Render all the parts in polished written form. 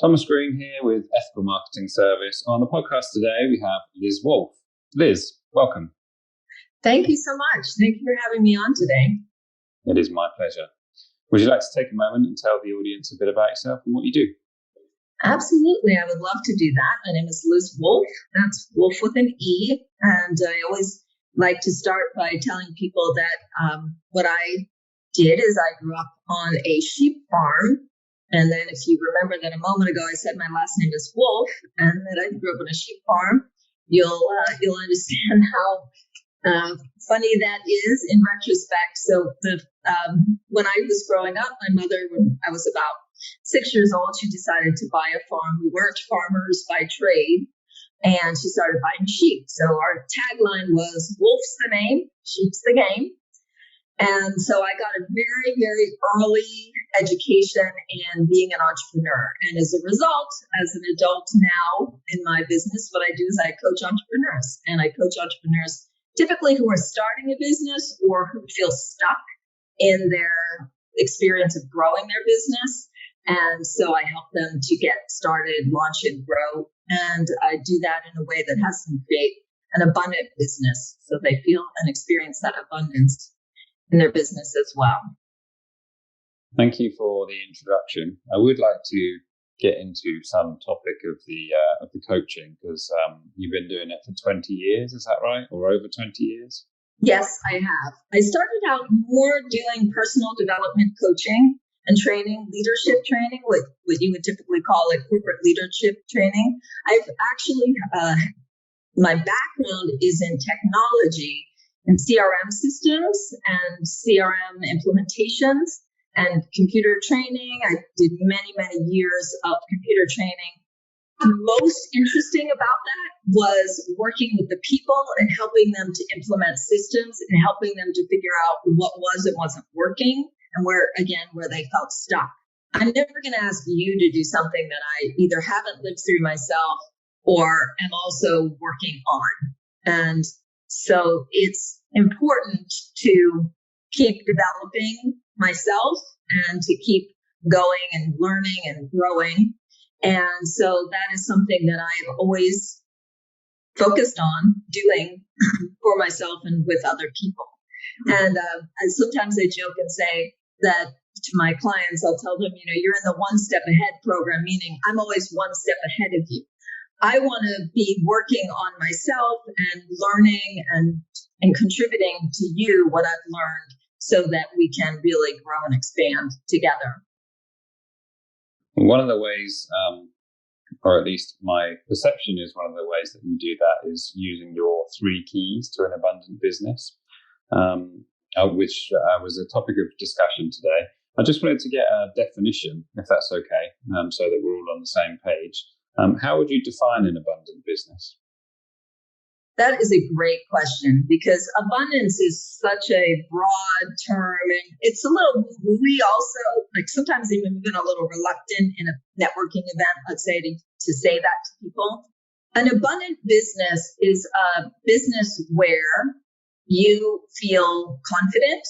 Thomas Green here with Ethical Marketing Service. On the podcast today, we have Liz Wolfe. Liz, welcome. Thank you so much. Thank you for having me on today. It is my pleasure. Would you like to take a moment and tell the audience a bit about yourself and what you do? Absolutely. I would love to do that. My name is Liz Wolfe. That's Wolfe with an E. And I always like to start by telling people that what I did is I grew up on a sheep farm. And then if you remember that a moment ago, I said my last name is Wolfe and that I grew up on a sheep farm, you'll understand how funny that is in retrospect. So when I was growing up, my mother, when I was about 6 years old, she decided to buy a farm. We weren't farmers by trade, and she started buying sheep. So our tagline was Wolfe's the name, sheep's the game. And so I got a very, very early education in being an entrepreneur. And as a result, as an adult now in my business, what I do is I coach entrepreneurs. And I coach entrepreneurs typically who are starting a business or who feel stuck in their experience of growing their business. And so I help them to get started, launch, and grow. And I do that in a way that has them create an abundant business so they feel and experience that abundance in their business as well. Thank you for the introduction. I would like to get into some topic of the coaching because you've been doing it for 20 years, is that right? Or over 20 years? Yes, I have. I started out more doing personal development coaching and training, leadership training, what you would typically call it corporate leadership training. I've actually, my background is in technology and CRM systems and CRM implementations and computer training. I did many, many years of computer training. The most interesting about that was working with the people and helping them to implement systems and helping them to figure out what was and wasn't working and where they felt stuck. I'm never going to ask you to do something that I either haven't lived through myself or am also working on. And so it's important to keep developing myself and to keep going and learning and growing. And so that is something that I've always focused on doing for myself and with other people. And sometimes I joke and say that to my clients, I'll tell them, you're in the one step ahead program, meaning I'm always one step ahead of you. I want to be working on myself and learning and contributing to you what I've learned so that we can really grow and expand together. One of the ways, or at least my perception is one of the ways that you do that is using your 3 keys to an abundant business, which was a topic of discussion today. I just wanted to get a definition, if that's okay, so that we're all on the same page. How would you define an abundant business? That is a great question because abundance is such a broad term and it's a little woo-woo also, like sometimes even been a little reluctant in a networking event, let's say, to say that to people. An abundant business is a business where you feel confident,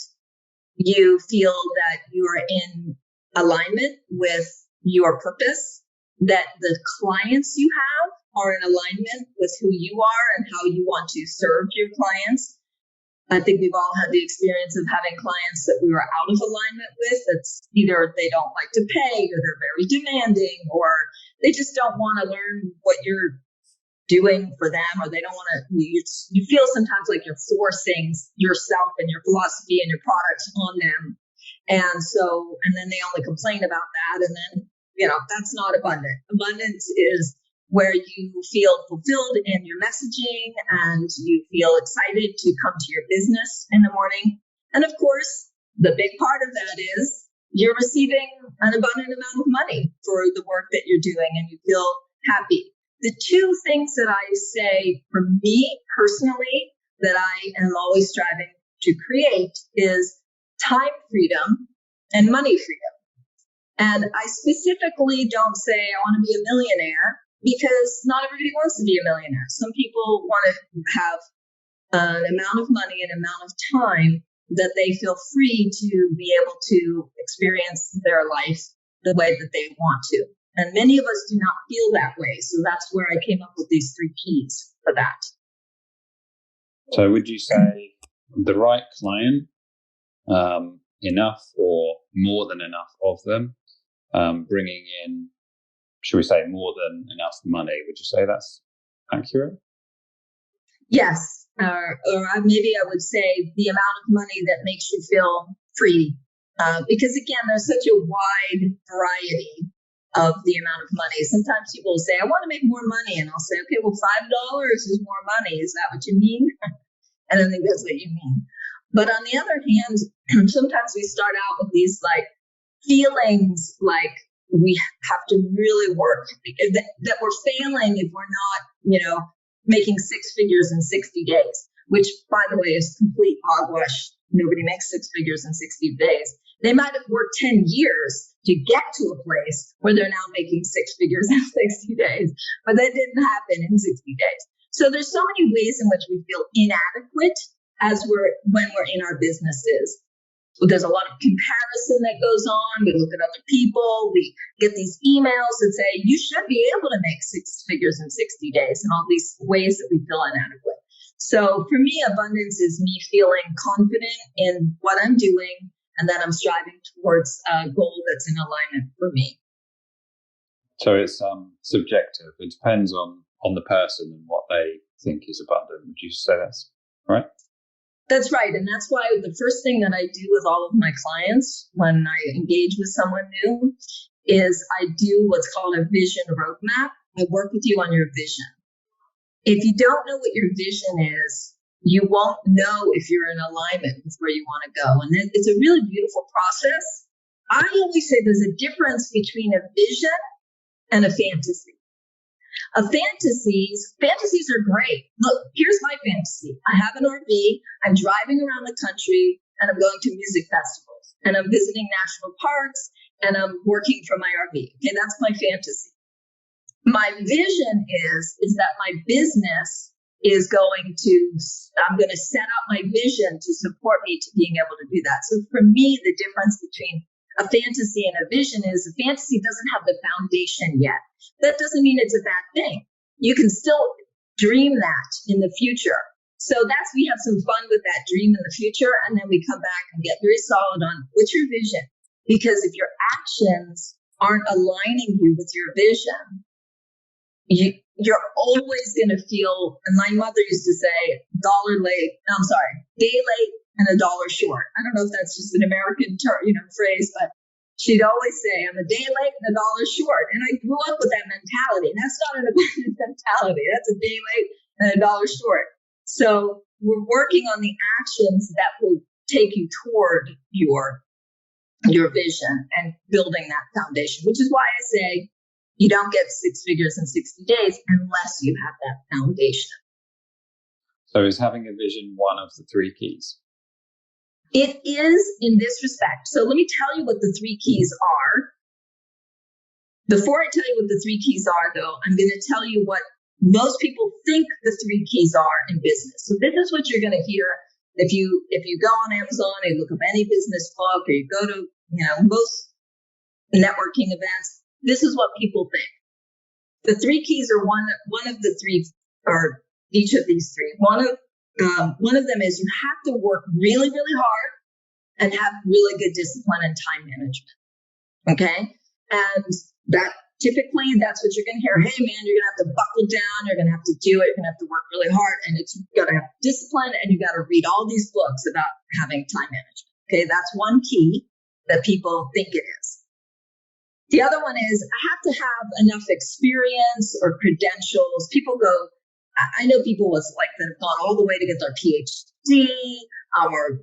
you feel that you are in alignment with your purpose, that the clients you have are in alignment with who you are and how you want to serve your clients. I think we've all had the experience of having clients that we were out of alignment with. That's either they don't like to pay or they're very demanding or they just don't want to learn what you're doing for them, or they don't want to, you feel sometimes like you're forcing yourself and your philosophy and your products on them. And then they only complain about that. And then, that's not abundant. Abundance is where you feel fulfilled in your messaging and you feel excited to come to your business in the morning. And of course, the big part of that is you're receiving an abundant amount of money for the work that you're doing and you feel happy. The 2 things that I say for me personally that I am always striving to create is time freedom and money freedom. And I specifically don't say I want to be a millionaire because not everybody wants to be a millionaire. Some people want to have an amount of money and amount of time that they feel free to be able to experience their life the way that they want to. And many of us do not feel that way. So that's where I came up with these 3 keys for that. So would you say the right client, enough or more than enough of them, bringing in, should we say, more than enough money? Would you say that's accurate? Yes. Or maybe I would say the amount of money that makes you feel free. Because again, there's such a wide variety of the amount of money. Sometimes people will say, I want to make more money. And I'll say, okay, well, $5 is more money. Is that what you mean? And I think that's what you mean. But on the other hand, sometimes we start out with these like feelings like we have to really work, that we're failing if we're not, making 6 figures in 60 days, which, by the way, is complete hogwash. Nobody makes 6 figures in 60 days. They might have worked 10 years to get to a place where they're now making 6 figures in 60 days, but that didn't happen in 60 days. So there's so many ways in which we feel inadequate when we're in our businesses. There's a lot of comparison that goes on. We look at other people. We get these emails that say, you should be able to make 6 figures in 60 days, and all these ways that we feel inadequate. So for me, abundance is me feeling confident in what I'm doing and that I'm striving towards a goal that's in alignment for me. So it's subjective. It depends on the person and what they think is abundant. Would you say that's right? That's right. And that's why the first thing that I do with all of my clients when I engage with someone new is I do what's called a vision roadmap. I work with you on your vision. If you don't know what your vision is, you won't know if you're in alignment with where you want to go. And it's a really beautiful process. I always say there's a difference between a vision and a fantasy. Fantasies are great. Look, here's my fantasy. I have an RV. I'm driving around the country and I'm going to music festivals and I'm visiting national parks and I'm working from my RV. Okay, that's my fantasy. My vision is that my business is I'm going to set up my vision to support me to being able to do that. So for me, the difference between a fantasy and a vision is a fantasy doesn't have the foundation yet. That doesn't mean it's a bad thing. You can still dream that in the future. So we have some fun with that dream in the future, and then we come back and get very solid on what's your vision. Because if your actions aren't aligning you with your vision, you're always going to feel, and my mother used to say, day late and $1 short. I don't know if that's just an American phrase, but she'd always say, I'm a day late and $1 short. And I grew up with that mentality. And that's not an abundant mentality. That's a day late and $1 short. So we're working on the actions that will take you toward your vision and building that foundation, which is why I say you don't get 6 figures in 60 days unless you have that foundation. So is having a vision one of the 3 keys? It is in this respect. So let me tell you what the 3 keys are. Before I tell you what the 3 keys are, though, I'm going to tell you what most people think the 3 keys are in business. So this is what you're going to hear if you go on Amazon and look up any business book, or you go to most networking events. This is what people think. The 3 keys are one of the 3, or each of these 3. One of them is you have to work really, really hard and have really good discipline and time management. Okay? And that's what you're going to hear. Hey, man, you're going to have to buckle down. You're going to have to do it. You're going to have to work really hard. And you've got to have discipline, and you've got to read all these books about having time management. Okay? That's one key that people think it is. The other one is I have to have enough experience or credentials. I know people that have gone all the way to get their PhD or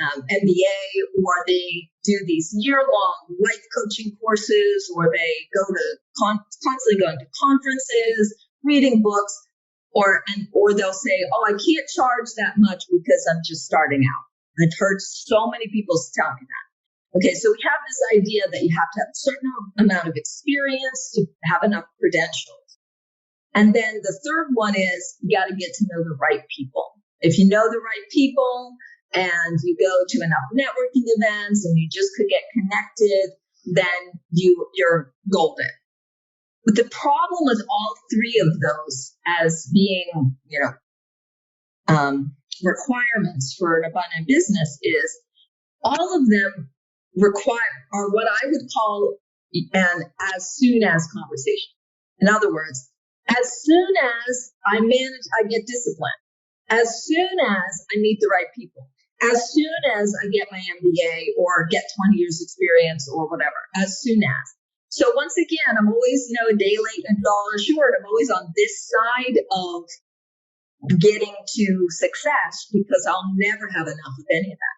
MBA, or they do these year-long life coaching courses, or they go to constantly going to conferences, reading books, or they'll say, oh, I can't charge that much because I'm just starting out. I've heard so many people tell me that. Okay, so we have this idea that you have to have a certain amount of experience to have enough credentials. And then the third one is you got to get to know the right people. If you know the right people and you go to enough networking events and you just could get connected, then you're golden. But the problem with all three of those as being, requirements for an abundant business is all of them are what I would call an as soon as conversation. In other words, as soon as I get disciplined, as soon as I meet the right people, as soon as I get my MBA or get 20 years experience or whatever, as soon as. So once again, I'm always, a day late and a dollar short. I'm always on this side of getting to success because I'll never have enough of any of that.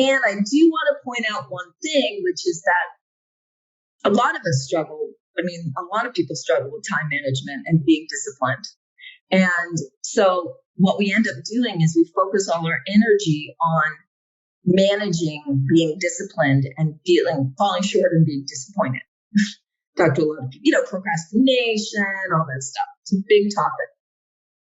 And I do want to point out one thing, which is that a lot of us struggle. A lot of people struggle with time management and being disciplined. And so what we end up doing is we focus all our energy on managing being disciplined and falling short and being disappointed. Talk to a lot of people, procrastination, all that stuff. It's a big topic.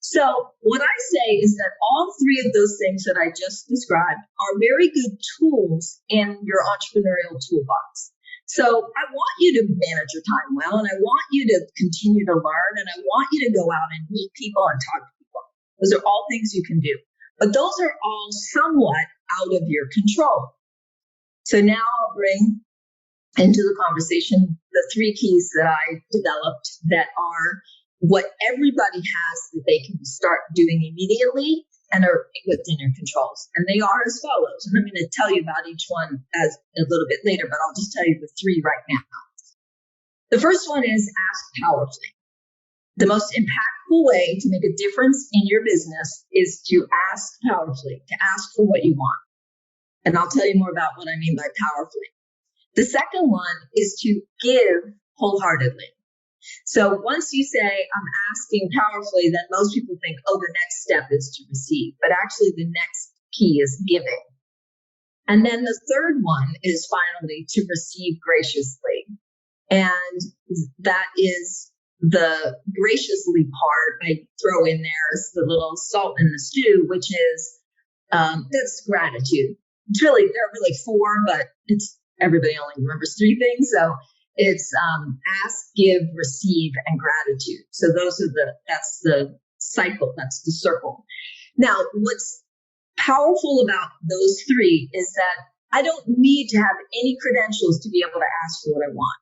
So what I say is that all three of those things that I just described are very good tools in your entrepreneurial toolbox. So I want you to manage your time well, and I want you to continue to learn, and I want you to go out and meet people and talk to people. Those are all things you can do. But those are all somewhat out of your control. So now I'll bring into the conversation the three keys that I developed that are what everybody has that they can start doing immediately and are within your controls. And they are as follows. And I'm going to tell you about each one as a little bit later, but I'll just tell you the three right now. The first one is ask powerfully. The most impactful way to make a difference in your business is to ask powerfully, to ask for what you want. And I'll tell you more about what I mean by powerfully. The second one is to give wholeheartedly. So once you say, I'm asking powerfully, then most people think, the next step is to receive. But actually, the next key is giving. And then the third one is finally to receive graciously. And that is the graciously part I throw in there as the little salt in the stew, which is that's gratitude. There are really four, but everybody only remembers three things. So it's ask, give, receive, and gratitude. So that's the cycle, that's the circle. Now, what's powerful about those three is that I don't need to have any credentials to be able to ask for what I want.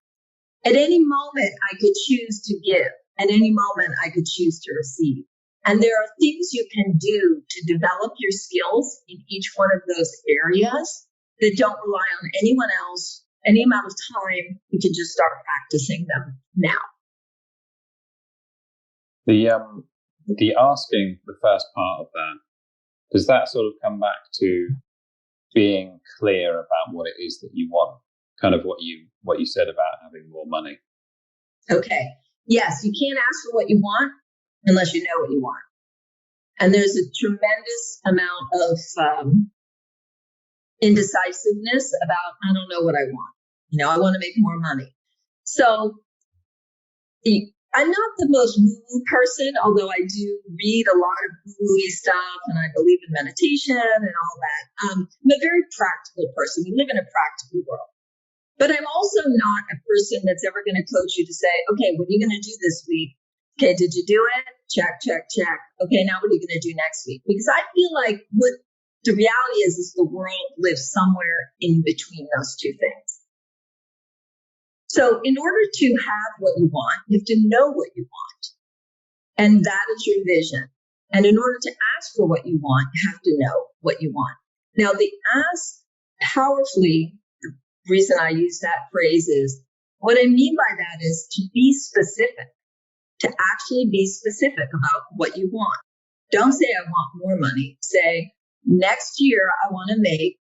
At any moment, I could choose to give. At any moment, I could choose to receive. And there are things you can do to develop your skills in each one of those areas that don't rely on anyone else. Any amount of time, you can just start practicing them now. The asking, the first part of that, does that sort of come back to being clear about what it is that you want? Kind of what you said about having more money. Okay. Yes, you can't ask for what you want unless you know what you want. And there's a tremendous amount of indecisiveness about, I don't know what I want. I want to make more money. So I'm not the most woo-woo person, although I do read a lot of woo-woo stuff and I believe in meditation and all that. I'm a very practical person. We live in a practical world. But I'm also not a person that's ever going to coach you to say, okay, what are you going to do this week? Okay, did you do it? Check, check, check. Okay, now what are you going to do next week? Because I feel like what the reality is the world lives somewhere in between those two things. So in order to have what you want, you have to know what you want. And that is your vision. And in order to ask for what you want, you have to know what you want. Now, the ask powerfully, the reason I use that phrase is, what I mean by that is to be specific, to actually be specific about what you want. Don't say, I want more money. Say, next year, I want to make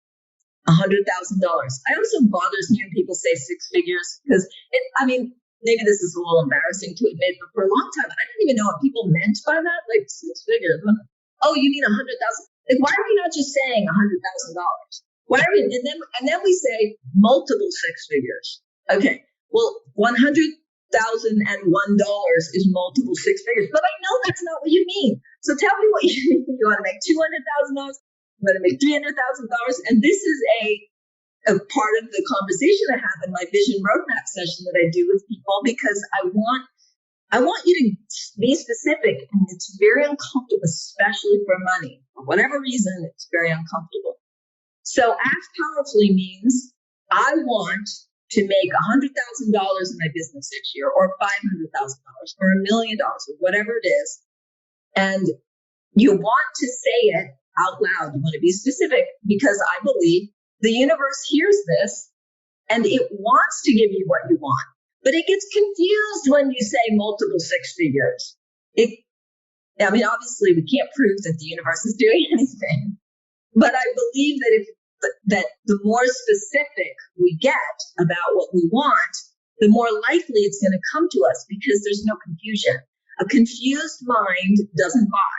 $100,000. I also bothers me when people say six figures because maybe this is a little embarrassing to admit, but for a long time, I didn't even know what people meant by that. Like six figures. Oh, you mean 100,000? Like, why are we not just saying $100,000? Why are we? And then we say multiple six figures. Okay. Well, $100,001 is multiple six figures, but I know that's not what you mean. So tell me what you mean. You want to make $200,000? I'm going to make $300,000. And this is a a part of the conversation I have in my vision roadmap session that I do with people, because I want you to be specific, and it's very uncomfortable, especially for money. For whatever reason, it's very uncomfortable. So act powerfully means I want to make $100,000 in my business this year, or $500,000, or $1 million, or whatever it is. And you want to say it out loud. You want to be specific, because I believe the universe hears this and it wants to give you what you want. But it gets confused when you say multiple six figures. Obviously, we can't prove that the universe is doing anything. But I believe that the more specific we get about what we want, the more likely it's going to come to us, because there's no confusion. A confused mind doesn't buy.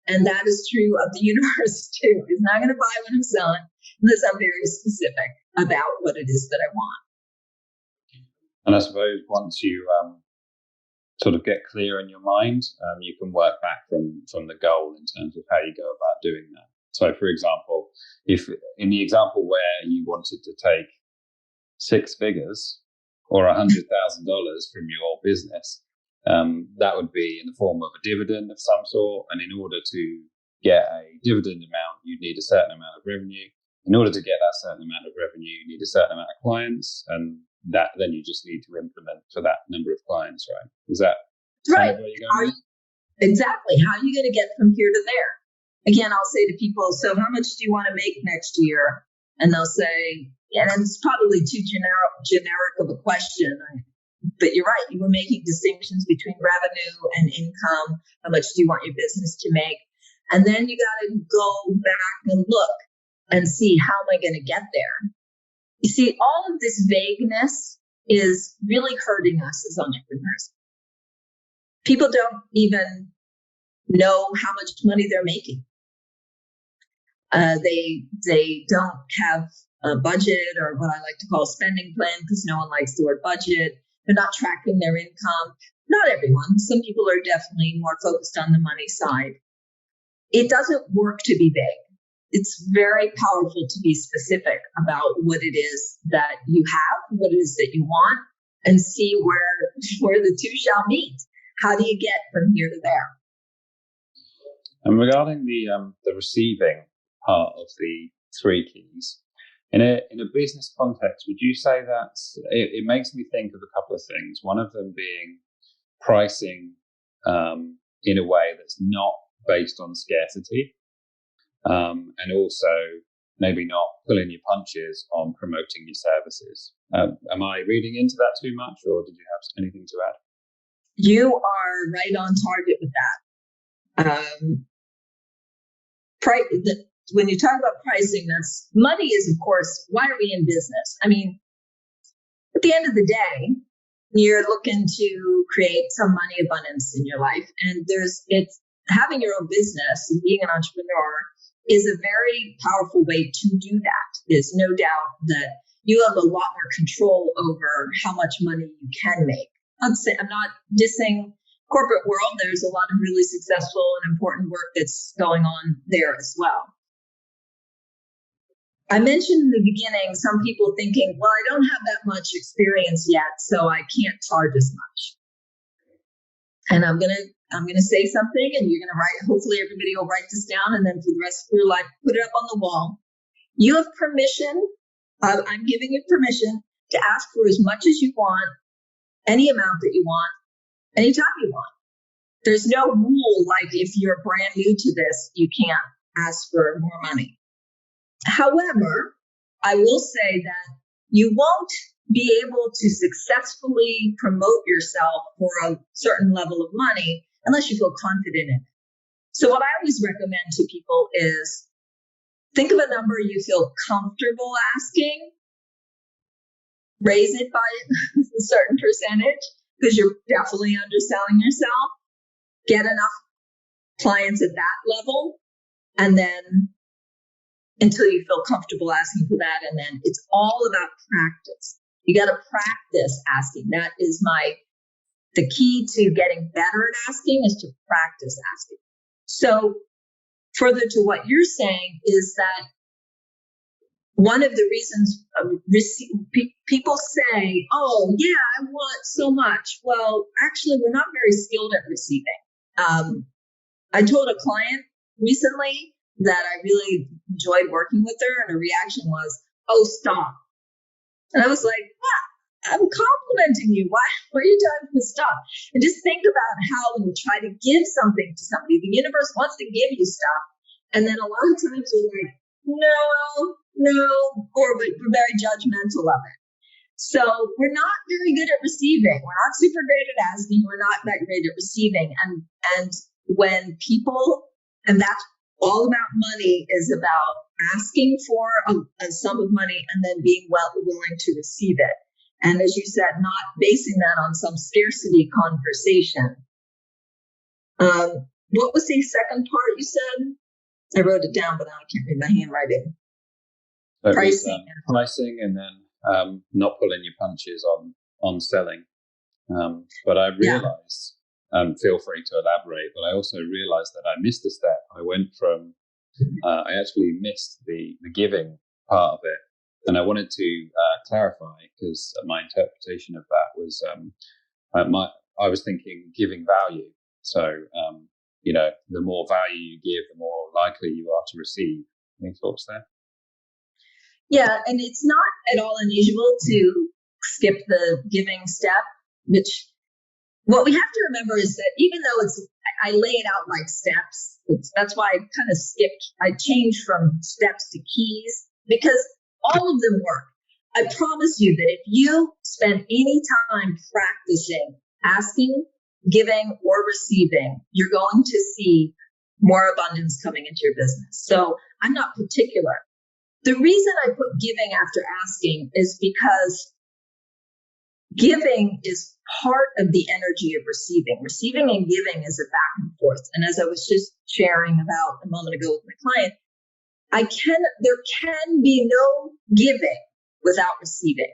And that is true of the universe too. It's not going to buy what I'm selling unless I'm very specific about what it is that I want. And I suppose once you sort of get clear in your mind, you can work back from the goal in terms of how you go about doing that. So, for example, if in the example where you wanted to take six figures or $100,000 from your business, that would be in the form of a dividend of some sort. And in order to get a dividend amount, you need a certain amount of revenue. In order to get that certain amount of revenue, you need a certain amount of clients, and that then you just need to implement for that number of clients, right? Is that right? Where you're going? Exactly. How are you going to get from here to there? Again, I'll say to people, so how much do you want to make next year? And they'll say, and it's probably too generic of a question, but you're right. You were making distinctions between revenue and income. How much do you want your business to make? And then you got to go back and look and see, how am I going to get there? You see, all of this vagueness is really hurting us as entrepreneurs. People don't even know how much money they're making. They don't have a budget, or what I like to call a spending plan, because no one likes the word budget. They're not tracking their income. Not everyone. Some people are definitely more focused on the money side. It doesn't work to be vague. It's very powerful to be specific about what it is that you have, what it is that you want, and see where the two shall meet. How do you get from here to there? And regarding the receiving part of the three keys, in a business context, would you say that it makes me think of a couple of things? One of them being pricing in a way that's not based on scarcity, and also maybe not pulling your punches on promoting your services. Am I reading into that too much, or did you have anything to add? You are right on target with that. When you talk about pricing, that's money is, of course, why are we in business? I mean, at the end of the day, you're looking to create some money abundance in your life. And it's having your own business and being an entrepreneur is a very powerful way to do that. There's no doubt that you have a lot more control over how much money you can make. I'm not dissing corporate world. There's a lot of really successful and important work that's going on there as well. I mentioned in the beginning, some people thinking, well, I don't have that much experience yet, so I can't charge as much. And I'm gonna say something, and you're gonna write. Hopefully, everybody will write this down, and then for the rest of your life, put it up on the wall. You have permission. I'm giving you permission to ask for as much as you want, any amount that you want, anytime you want. There's no rule like if you're brand new to this, you can't ask for more money. However, I will say that you won't be able to successfully promote yourself for a certain level of money unless you feel confident in it. So what I always recommend to people is think of a number you feel comfortable asking, raise it by a certain percentage because you're definitely underselling yourself, get enough clients at that level, and then until you feel comfortable asking for that. And then it's all about practice. You got to practice asking. That is the key to getting better at asking is to practice asking. So further to what you're saying is that one of the reasons people say, oh, yeah, I want so much. Well, actually, we're not very skilled at receiving. I told a client recently that I really enjoyed working with her, and her reaction was, oh, stop. And I was like, what? I'm complimenting you. Why are you telling me to stop? And just think about how when you try to give something to somebody, the universe wants to give you stuff. And then a lot of times we're like, no, or we're very judgmental of it. So we're not very good at receiving. We're not super great at asking. We're not that great at receiving. And when people, and that's all about money, is about asking for a sum of money and then being willing to receive it. And as you said, not basing that on some scarcity conversation. What was the second part you said? I wrote it down, but now I can't read my handwriting. So pricing. Pricing, and then not pulling your punches on selling. But I realized, feel free to elaborate, but I also realized that I missed a step. I went from, I actually missed the giving part of it. And I wanted to clarify, because my interpretation of that was, I was thinking giving value. So, the more value you give, the more likely you are to receive. Any thoughts there? Yeah, and it's not at all unusual to skip the giving step, which what we have to remember is that even though I lay it out like steps, that's why I kind of I changed from steps to keys, because all of them work. I promise you that if you spend any time practicing asking, giving, or receiving, you're going to see more abundance coming into your business. So I'm not particular. The reason I put giving after asking is because giving is part of the energy of receiving. Receiving and giving is a back and forth. And as I was just sharing about a moment ago with my client, there can be no giving without receiving.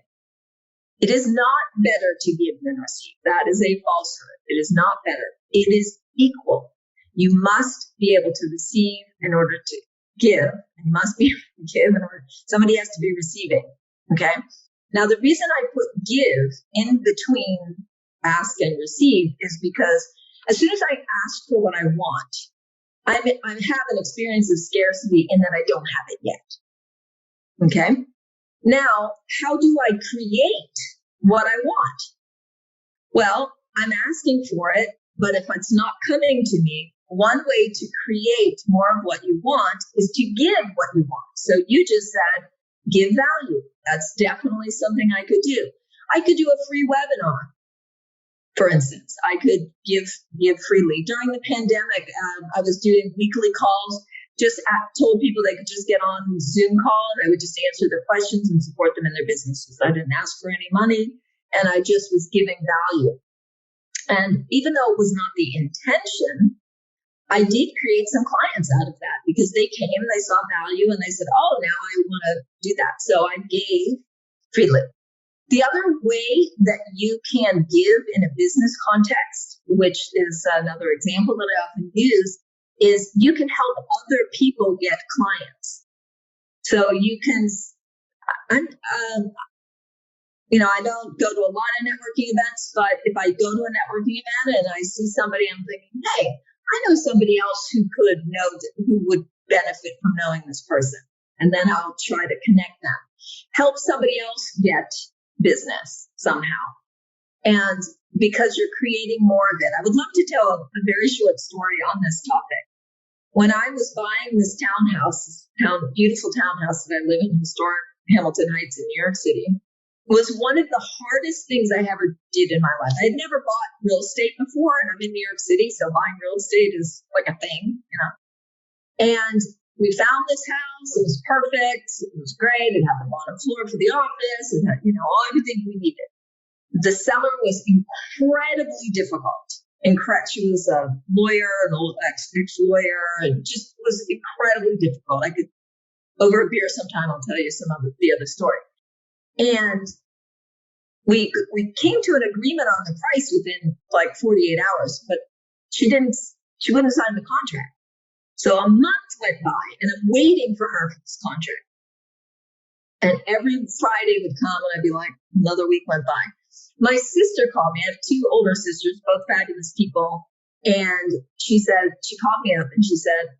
It is not better to give than receive. That is a falsehood. It is not better. It is equal. You must be able to receive in order to give, and you must be able to give in order. Somebody has to be receiving. Okay. Now, the reason I put give in between ask and receive is because as soon as I ask for what I want, I have an experience of scarcity in that I don't have it yet. Okay. Now, how do I create what I want? Well, I'm asking for it, but if it's not coming to me, one way to create more of what you want is to give what you want. So you just said, give value. That's definitely something I could do. I could do a free webinar, for instance. I could give freely. During the pandemic, I was doing weekly calls, just told people they could just get on Zoom call, and I would just answer their questions and support them in their businesses. I didn't ask for any money, and I just was giving value. And even though it was not the intention, I did create some clients out of that because they came, they saw value, and they said, oh, now I want to do that. So I gave freely. The other way that you can give in a business context, which is another example that I often use, is you can help other people get clients. So you can, I don't go to a lot of networking events, but if I go to a networking event and I see somebody, I'm thinking, hey, I know somebody else who would benefit from knowing this person. And then I'll try to connect them, help somebody else get business somehow. And because you're creating more of it, I would love to tell a very short story on this topic. When I was buying this beautiful townhouse that I live in, historic Hamilton Heights in New York City, was one of the hardest things I ever did in my life. I had never bought real estate before, and I'm in New York City, so buying real estate is like a thing, And we found this house. It was perfect. It was great. It had the bottom floor for the office. It had, everything we needed. The seller was incredibly difficult. She was a lawyer, an old ex-lawyer, and just was incredibly difficult. I could, over a beer sometime, I'll tell you some of the other story. And we came to an agreement on the price within like 48 hours, but she wouldn't sign the contract. So a month went by and I'm waiting for her for this contract. And every Friday would come and I'd be like, another week went by. My sister called me. I have two older sisters, both fabulous people. And she called me up and she said,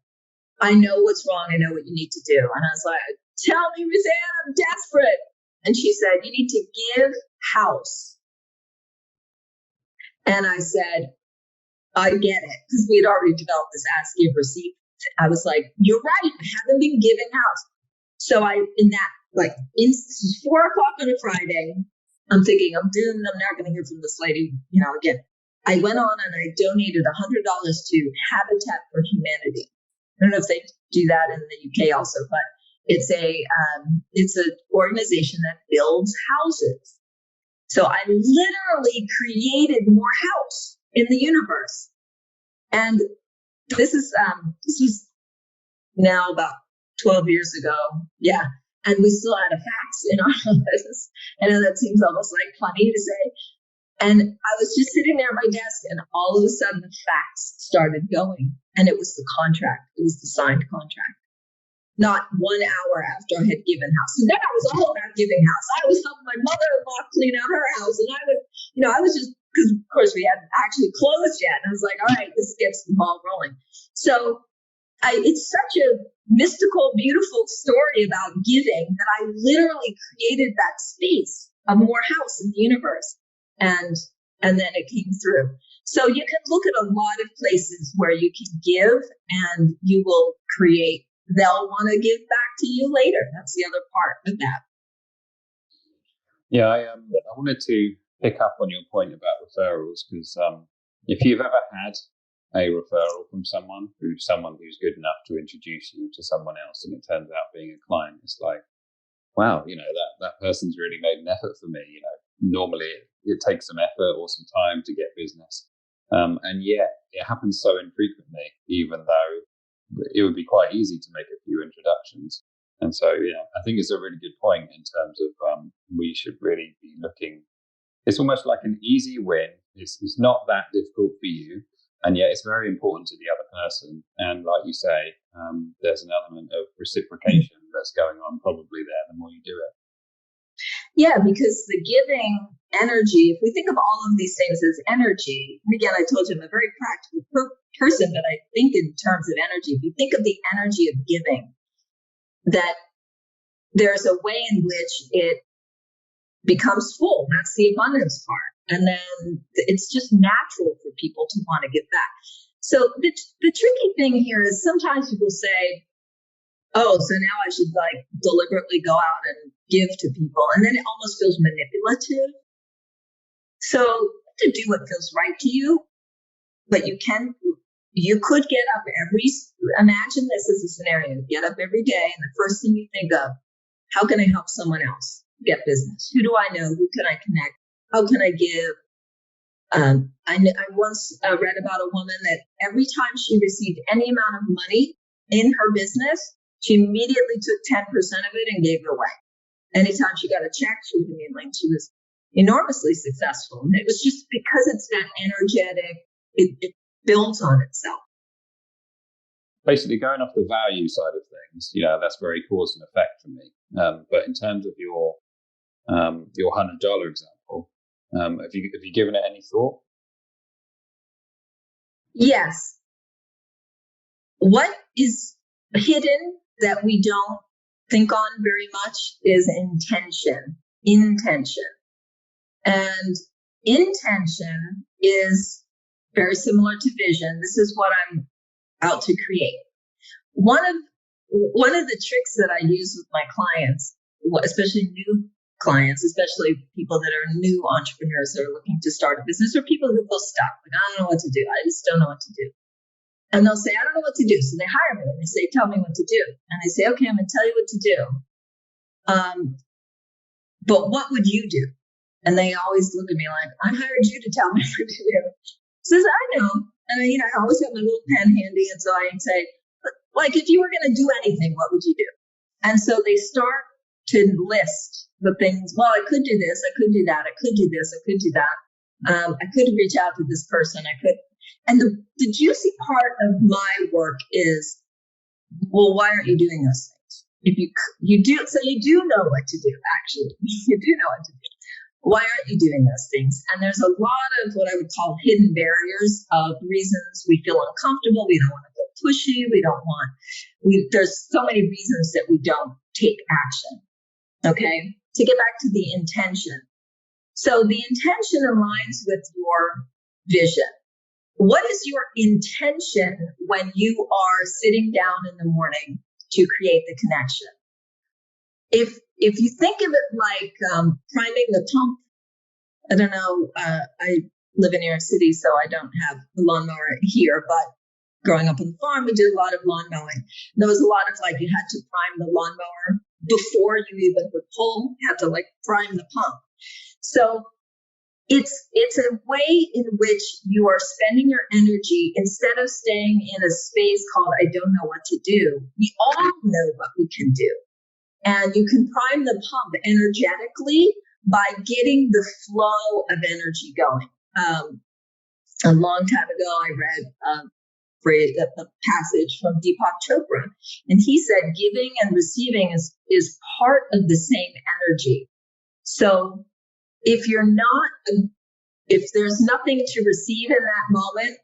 I know what's wrong. I know what you need to do. And I was like, tell me, Miss Ann, I'm desperate. And she said, you need to give house. And I said, I get it. Because we had already developed this ask, give, receive. I was like, you're right. I haven't been giving house. So this is 4 o'clock on a Friday. I'm thinking, I'm doomed. I'm not going to hear from this lady, again. I went on and I donated $100 to Habitat for Humanity. I don't know if they do that in the UK also, but it's an organization that builds houses. So I literally created more house in the universe. And this was now about 12 years ago. Yeah. And we still had a fax in our office. I know that seems almost like funny to say. And I was just sitting there at my desk and all of a sudden the fax started going. And it was the contract. It was the signed contract. Not 1 hour after I had given house. So then I was all about giving house. I was helping my mother-in-law clean out her house. And I was just, because of course we hadn't actually closed yet. And I was like, all right, this gets the ball rolling. So it's such a mystical, beautiful story about giving that I literally created that space of more house in the universe. And then it came through. So you can look at a lot of places where you can give and you will create. They'll want to give back to you later. That's the other part of that. Yeah, I wanted to pick up on your point about referrals because if you've ever had a referral from someone who's good enough to introduce you to someone else and it turns out being a client, it's like, wow, that person's really made an effort for me. Normally it takes some effort or some time to get business. And yet it happens so infrequently, even though it would be quite easy to make a few introductions. And so, I think it's a really good point in terms of we should really be looking. It's almost like an easy win. It's not that difficult for you. And yet it's very important to the other person. And like you say, there's an element of reciprocation that's going on probably there the more you do it. Yeah, because the giving energy, if we think of all of these things as energy, and again, I told you I'm a very practical person, but I think in terms of energy, if you think of the energy of giving, that there's a way in which it becomes full. That's the abundance part. And then it's just natural for people to want to give back. So the tricky thing here is sometimes people say, oh, so now I should deliberately go out and give to people. And then it almost feels manipulative. So to do what feels right to you, but you could get up imagine this as a scenario, get up every day and the first thing you think of, how can I help someone else get business? Who do I know? Who can I connect? How can I give? I once read about a woman that every time she received any amount of money in her business, she immediately took 10% of it and gave it away. Anytime she got a check, she would immediately. She was enormously successful. And it was just because it's that energetic, it builds on itself. Basically, going off the value side of things, that's very cause and effect for me. But in terms of your $100 example, have you given it any thought? Yes. What is hidden that we don't think on very much is intention. And intention is very similar to vision. This is what I'm out to create. One of the tricks that I use with my clients, especially new clients, especially people that are new entrepreneurs that are looking to start a business, or people who feel stuck, like, I don't know what to do. I just don't know what to do. And they'll say, I don't know what to do. So they hire me and they say, tell me what to do. And I say, okay, I'm going to tell you what to do. But what would you do? And they always look at me like, I hired you to tell me what to do. Says, I know. And I always have my little pen handy. And so I say, if you were going to do anything, what would you do? And so they start to list the things. Well, I could do this. I could do that. I could do this. I could do that. I could reach out to this person. I could. And the juicy part of my work is, well, why aren't you doing those things? you do, so you do know what to do, actually. You do know what to do. Why aren't you doing those things? And there's a lot of what I would call hidden barriers of reasons we feel uncomfortable. We don't want to go pushy. There's so many reasons that we don't take action. Okay. To get back to the intention. So the intention aligns with your vision. What is your intention when you are sitting down in the morning to create the connection? If you think of it like priming the pump, I don't know, I live in New York City, so I don't have a lawnmower here, but growing up on the farm, we did a lot of lawn mowing. There was a lot of you had to prime the lawnmower before you even would pull, you had to prime the pump. So it's a way in which you are spending your energy instead of staying in a space called I don't know what to do. We all know what we can do. And you can prime the pump energetically by getting the flow of energy going. A long time ago, I read a passage from Deepak Chopra, and he said giving and receiving is part of the same energy. So if there's nothing to receive in that moment,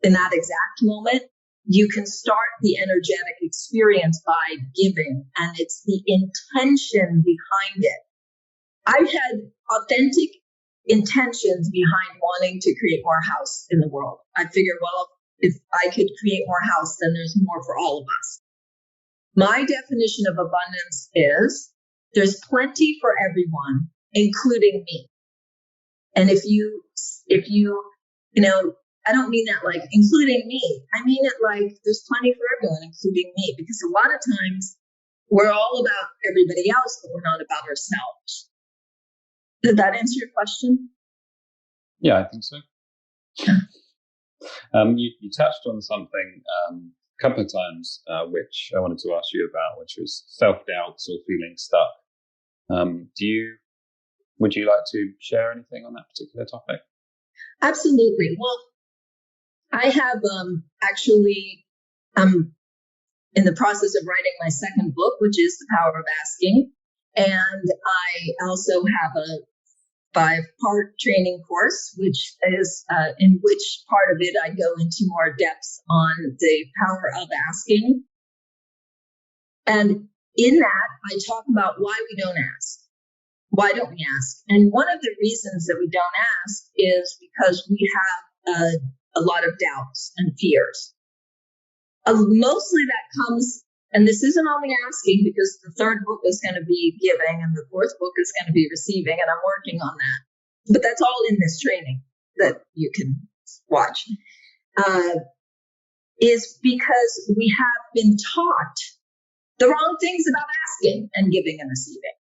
in that exact moment, you can start the energetic experience by giving, and it's the intention behind it. I've had authentic intentions behind wanting to create more house in the world. I figured, well, if I could create more house, then there's more for all of us. My definition of abundance is there's plenty for everyone, including me. And if you I don't mean that including me. I mean it there's plenty for everyone, including me, because a lot of times we're all about everybody else, but we're not about ourselves. Did that answer your question? Yeah, I think so. You touched on something a couple of times, which I wanted to ask you about, which was self-doubts or feeling stuck. Would you like to share anything on that particular topic? Absolutely. Well, I have actually, I'm in the process of writing my second book, which is The Power of Asking. And I also have a 5-part training course, which is in which part of it I go into more depths on the power of asking. And in that, I talk about why we don't ask. Why don't we ask? And one of the reasons that we don't ask is because we have a lot of doubts and fears. Mostly that comes, and this isn't only asking, because the third book is going to be giving and the fourth book is going to be receiving, and I'm working on that. But that's all in this training that you can watch, is because we have been taught the wrong things about asking and giving and receiving.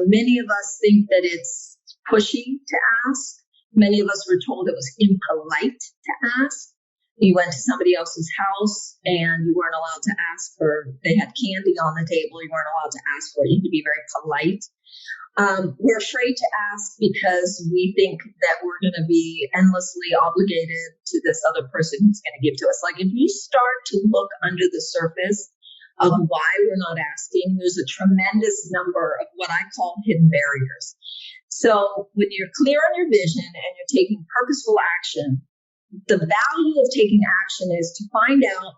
Many of us think that it's pushy to ask. Many of us were told it was impolite to ask. You went to somebody else's house and you weren't allowed to ask they had candy on the table. You weren't allowed to ask for it. You had to be very polite. We're afraid to ask because we think that we're going to be endlessly obligated to this other person who's going to give to us. If you start to look under the surface of why we're not asking, there's a tremendous number of what I call hidden barriers. So when you're clear on your vision and you're taking purposeful action, the value of taking action is to find out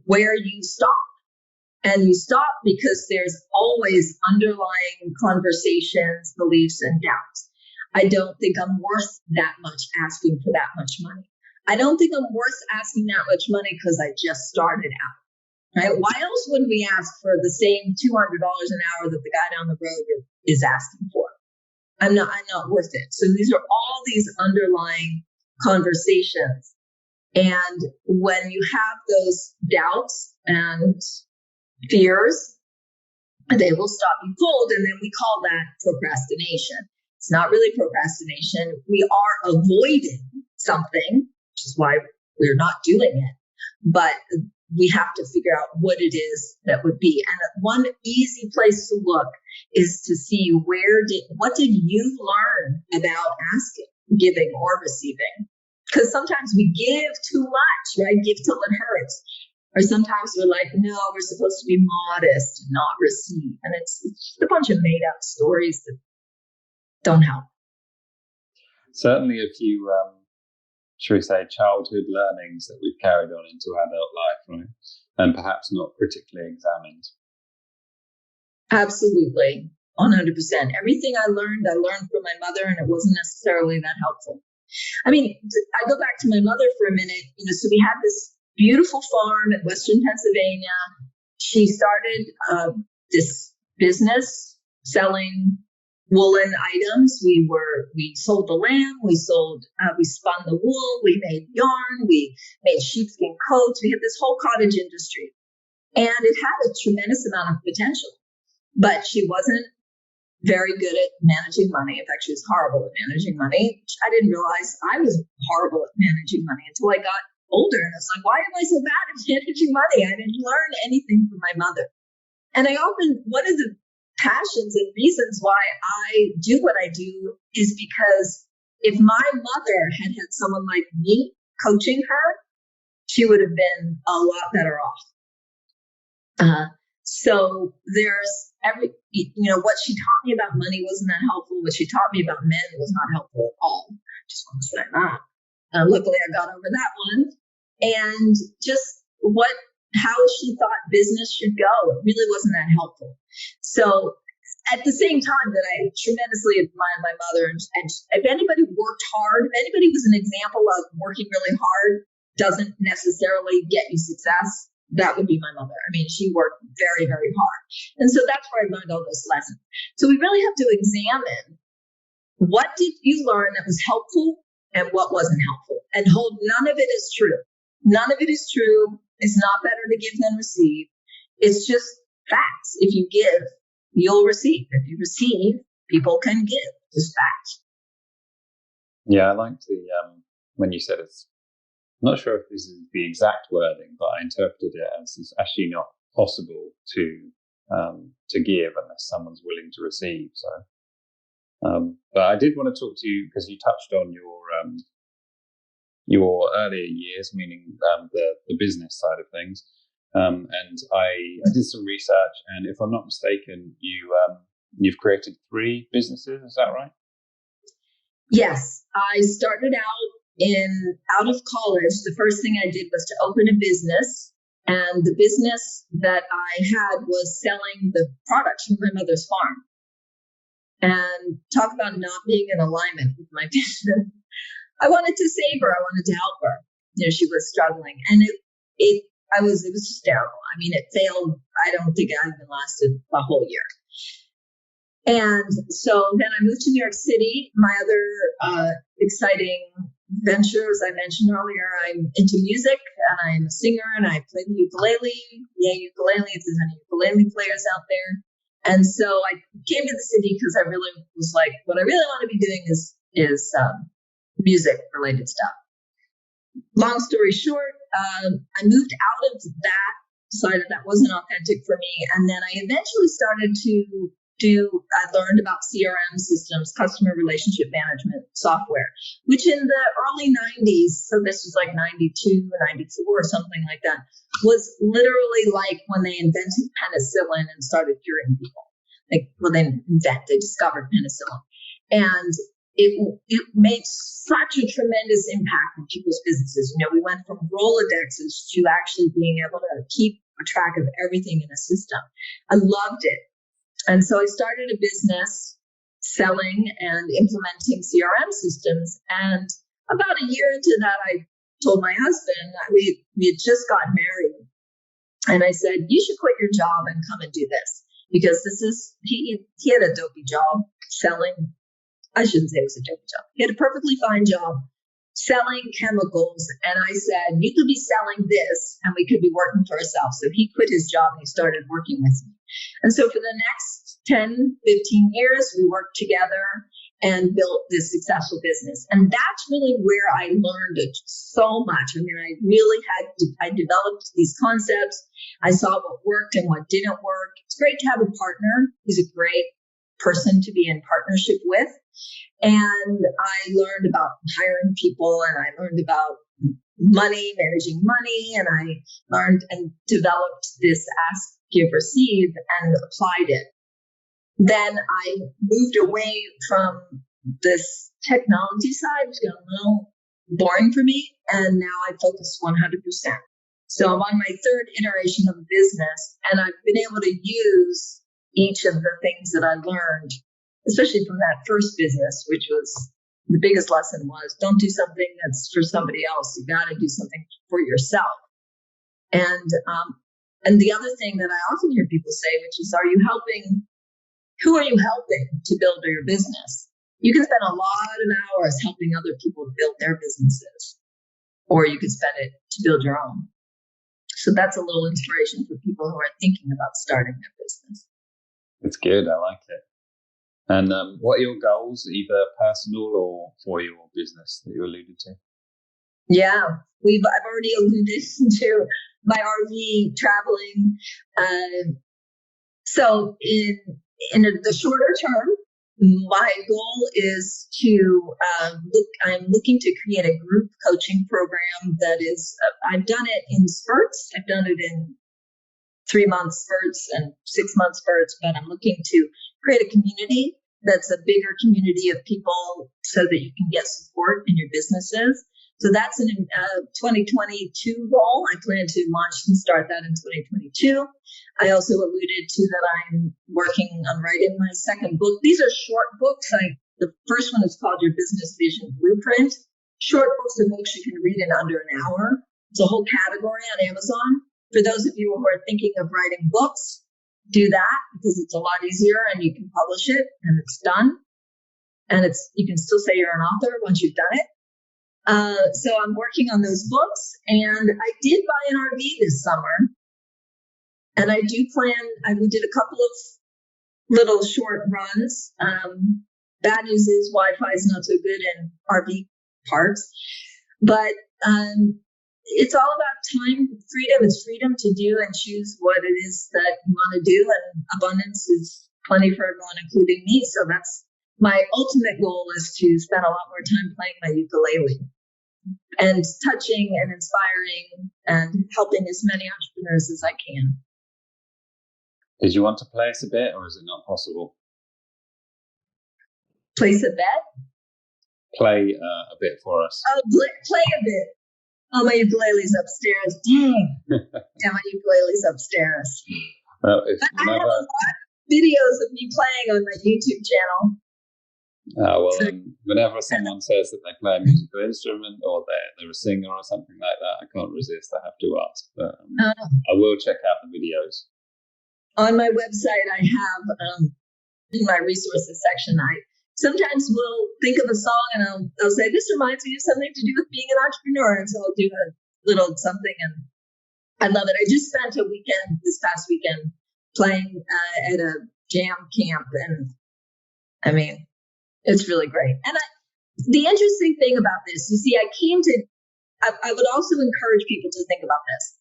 where you stop. And you stop because there's always underlying conversations, beliefs, and doubts. I don't think I'm worth that much asking for that much money. I don't think I'm worth asking that much money because I just started out. Right? Why else would we ask for the same $200 an hour that the guy down the road is asking for? I'm not worth it. So these are all these underlying conversations. And when you have those doubts and fears, they will stop you cold. And then we call that procrastination. It's not really procrastination. We are avoiding something, which is why we're not doing it. But we have to figure out what it is that would be. And one easy place to look is to see what did you learn about asking, giving, or receiving? Because sometimes we give too much, right? Give till it hurts. Or sometimes we're like, no, we're supposed to be modest and not receive. And it's just a bunch of made up stories that don't help. Certainly a few, shall we say, childhood learnings that we've carried on into adult life, right? And perhaps not critically examined. Absolutely. 100%. Everything I learned from my mother, and it wasn't necessarily that helpful. I mean, I go back to my mother for a minute. So we had this beautiful farm in Western Pennsylvania. She started this business selling woolen items. We sold the lamb, we spun the wool, we made yarn, we made sheepskin coats. We had this whole cottage industry, and it had a tremendous amount of potential, but she wasn't very good at managing money. In fact, she was horrible at managing money. I didn't realize I was horrible at managing money until I got older. And I was like, why am I so bad at managing money? I didn't learn anything from my mother. And one of the passions and reasons why I do what I do is because if my mother had someone like me coaching her, she would have been a lot better off. So there's what she taught me about money wasn't that helpful. What she taught me about men was not helpful at all. Just want to say that. Luckily, I got over that one. And just how she thought business should go, it really wasn't that helpful. So at the same time that I tremendously admire my mother, and if anybody worked hard, if anybody was an example of working really hard doesn't necessarily get you success, that would be my mother. I mean, she worked very, very hard. And so that's where I learned all those lessons. So we really have to examine, what did you learn that was helpful and what wasn't helpful? And none of it is true. None of it is true. It's not better to give than receive. It's just facts. If you give, you'll receive. If you receive, people can give. Just facts. Yeah, I liked when you said it's, I'm not sure if this is the exact wording, but I interpreted it as it's actually not possible to give unless someone's willing to receive. So, but I did want to talk to you because you touched on your earlier years, meaning the business side of things. And I did some research, and if I'm not mistaken, you've created 3 businesses. Is that right? Yes, I started out of college. The first thing I did was to open a business, and the business that I had was selling the products from my mother's farm. And talk about not being in alignment with my vision. I wanted to save her. I wanted to help her. She was struggling, and it was just terrible. I mean, it failed. I don't think I even lasted a whole year. And so then I moved to New York City. My other exciting venture, as I mentioned earlier, I'm into music, and I'm a singer, and I play the ukulele. Yay, ukulele, if there's any ukulele players out there. And so I came to the city because I really was like, what I really want to be doing is music related stuff. Long story short, I moved out of that, decided that wasn't authentic for me. And then I eventually started to I learned about CRM systems, customer relationship management software, which in the early 90s, so this was like 92, 94 or something like that, was literally like when they invented penicillin and started curing people. They discovered penicillin. And it made such a tremendous impact on people's businesses. We went from Rolodexes to actually being able to keep a track of everything in a system. I loved it. And so I started a business selling and implementing CRM systems. And about a year into that, I told my husband, we had just gotten married. And I said, you should quit your job and come and do this. Because he had a dopey job selling. I shouldn't say it was a dopey job. He had a perfectly fine job selling chemicals. And I said, you could be selling this and we could be working for ourselves. So he quit his job and he started working with me. And so for the next 10, 15 years, we worked together and built this successful business. And that's really where I learned so much. I mean, I developed these concepts. I saw what worked and what didn't work. It's great to have a partner. He's a great person to be in partnership with. And I learned about hiring people, and I learned about managing money, and I learned and developed this ask, give, receive, and applied it. Then I moved away from this technology side, which got a little boring for me, and now I focus 100%. So I'm on my third iteration of a business, and I've been able to use each of the things that I learned, especially from that first business, which was the biggest lesson was don't do something that's for somebody else. You got to do something for yourself. And the other thing that I often hear people say, which is, who are you helping to build your business? You can spend a lot of hours helping other people build their businesses, or you could spend it to build your own. So that's a little inspiration for people who are thinking about starting their business. It's good. I like it. And what are your goals, either personal or for your business that you alluded to? Yeah, I've already alluded to my RV traveling. So in the shorter term, my goal is to I'm looking to create a group coaching program that is, I've done it in spurts. I've done it in 3-month spurts and 6-month spurts, but I'm looking to create a community that's a bigger community of people so that you can get support in your businesses. So that's a 2022 goal. I plan to launch and start that in 2022. I also alluded to that I'm working on writing my second book. These are short books. The first one is called Your Business Vision Blueprint. Short books are books you can read in under an hour. It's a whole category on Amazon. For those of you who are thinking of writing books, do that because it's a lot easier and you can publish it and it's done. And you can still say you're an author once you've done it. So I'm working on those books, and I did buy an RV this summer. And I do plan, we did a couple of little short runs. Bad news is Wi-Fi is not so good in RV parks, but it's all about time freedom. It's freedom to do and choose what it is that you want to do. And abundance is plenty for everyone, including me. So that's my ultimate goal, is to spend a lot more time playing my ukulele and touching and inspiring and helping as many entrepreneurs as I can. Did you want to play us a bit, or is it not possible? Place a bet? Play a bit for us. Oh, play a bit. Oh, my ukulele's upstairs. Dang. Yeah, my ukulele's upstairs. Well, I have a lot of videos of me playing on my YouTube channel. Whenever someone says that they play a musical instrument or they're a singer or something like that, I can't resist. I have to ask. But I will check out the videos. On my website, I have, in my resources section, I sometimes will think of a song and I'll say, this reminds me of something to do with being an entrepreneur. And so I'll do a little something, and I love it. I just spent a weekend, this past weekend, playing at a jam camp. And I mean, it's really great. And the interesting thing about this, you see, I would also encourage people to think about this.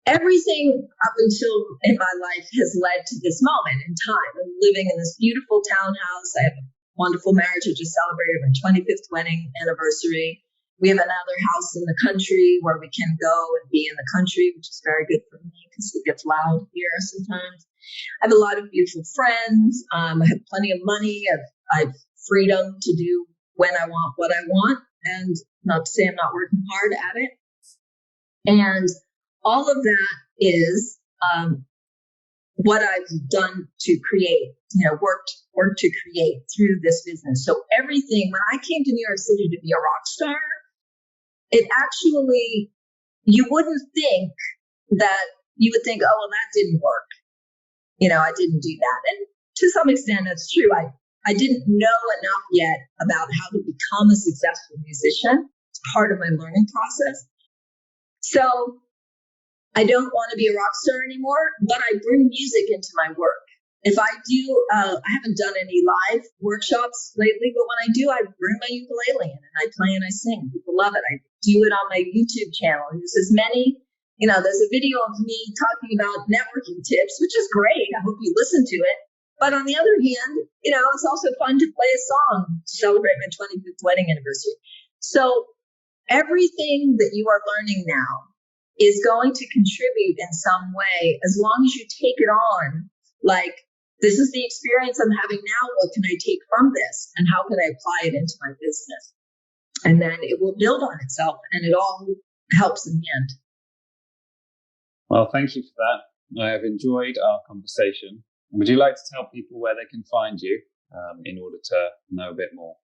Everything up until in my life has led to this moment in time. I'm living in this beautiful townhouse. I have a wonderful marriage. I just celebrated my 25th wedding anniversary. We have another house in the country where we can go and be in the country, which is very good for me because it gets loud here sometimes. I have a lot of beautiful friends. I have plenty of money. I have freedom to do when I want what I want, and not to say I'm not working hard at it. And all of that is what I've done to create, worked to create through this business. So everything, when I came to New York City to be a rock star, it actually, you wouldn't think that, you would think, oh, well, that didn't work. I didn't do that. And to some extent, that's true. I didn't know enough yet about how to become a successful musician. It's part of my learning process. So I don't want to be a rock star anymore, but I bring music into my work. If I do, I haven't done any live workshops lately, but when I do, I bring my ukulele in and I play and I sing. People love it. I do it on my YouTube channel. And there's there's a video of me talking about networking tips, which is great. I hope you listen to it. But on the other hand, it's also fun to play a song to celebrate my 25th wedding anniversary. So everything that you are learning now is going to contribute in some way as long as you take it on. Like, this is the experience I'm having now. What can I take from this? And how can I apply it into my business? And then it will build on itself, and it all helps in the end. Well, thank you for that. I have enjoyed our conversation. Would you like to tell people where they can find you in order to know a bit more?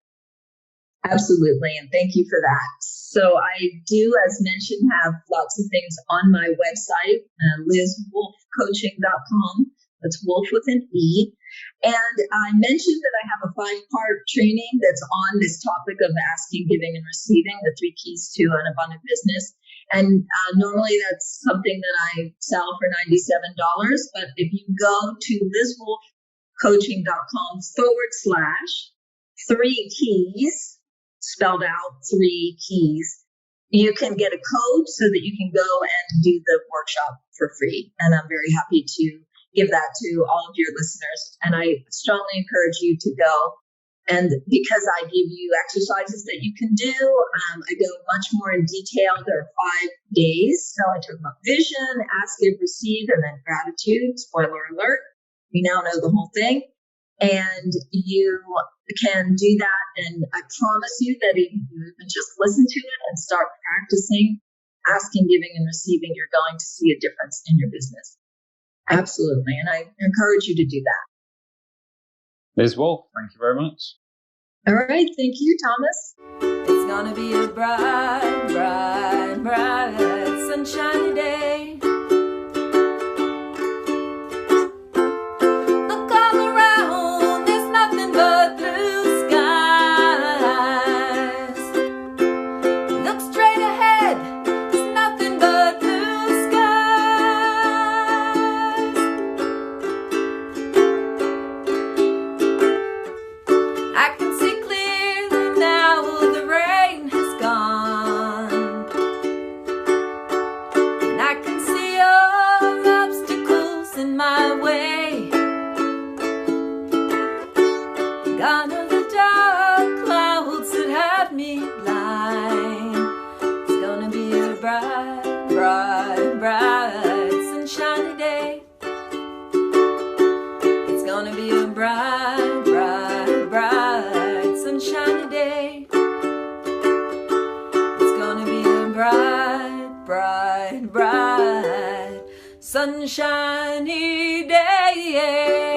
Absolutely, and thank you for that. So I do, as mentioned, have lots of things on my website, lizwolfecoaching.com. That's Wolfe with an E. And I mentioned that I have a 5-part training that's on this topic of asking, giving, and receiving, the 3 keys to an abundant business. And normally that's something that I sell for $97. But if you go to lizwolfecoaching.com/3 keys, spelled out 3 keys, you can get a code so that you can go and do the workshop for free. And I'm very happy to give that to all of your listeners. And I strongly encourage you to go. And because I give you exercises that you can do, I go much more in detail. There are 5 days. So I talk about vision, ask, give, receive, and then gratitude. Spoiler alert. We now know the whole thing. And you can do that. And I promise you that if you even just listen to it and start practicing asking, giving, and receiving, you're going to see a difference in your business. Absolutely. And I encourage you to do that. Liz Wolfe, thank you very much. All right. Thank you, Thomas. It's going to be a bright, bright, bright, sunshiny day. Look all around, there's nothing but blue skies. Look straight ahead, there's nothing but blue skies. I can see clearly now the rain has gone, and I can see all obstacles in my way. Gone are the dark clouds that had me blind. It's gonna be a bright, bright, bright, sunshiny day. It's gonna be a bright, bright, bright, sunshiny day. It's gonna be a bright, bright, bright, sunshiny day.